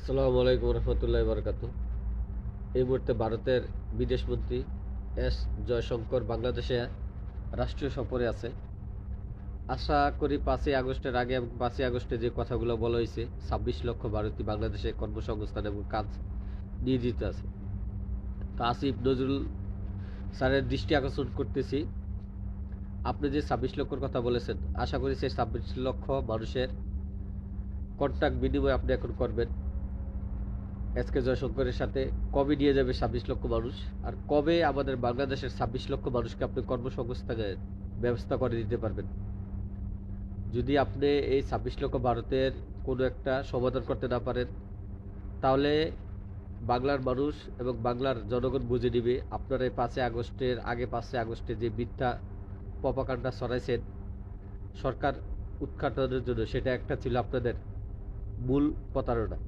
আসসালামু আলাইকুম রহমতুল্লাহ বারকাতু। এই মুহূর্তে ভারতের বিদেশমন্ত্রী এস জয়শঙ্কর বাংলাদেশে রাষ্ট্রীয় সফরে আছে। আশা করি 5ই আগস্টের আগে এবং 5ই আগস্টে যে কথাগুলো বলা হয়েছে 26 লক্ষ ভারতীয় বাংলাদেশে কর্মসংস্থান এবং কাজ নিয়োজিত আছে। তো আসিফ নজরুল স্যারের দৃষ্টি আকর্ষণ করতেছি, আপনি যে 26 লক্ষর কথা বলেছেন, আশা করি সেই 26 লক্ষ মানুষের কন্ট্রাক্ট বিনিময় আপনি এখন করবেন এসকে জয়শঙ্করের সাথে। কবে নিয়ে যাবে 26 লক্ষ মানুষ, আর কবে আমাদের বাংলাদেশের 26 লক্ষ মানুষকে আপনি কর্মসংস্থানের ব্যবস্থা করে দিতে পারবেন? যদি আপনি এই 26 লক্ষ ভারতের কোনো একটা সমাধান করতে না পারেন, তাহলে বাংলার মানুষ এবং বাংলার জনগণ বুঝে নিবে আপনার এই 5ই আগস্টের আগে 5ই আগস্টে যে মিথ্যা প্রপাগান্ডা ছড়াইছেন সরকার উৎখাটনের জন্য, সেটা একটা ছিল আপনাদের মূল প্রতারণা।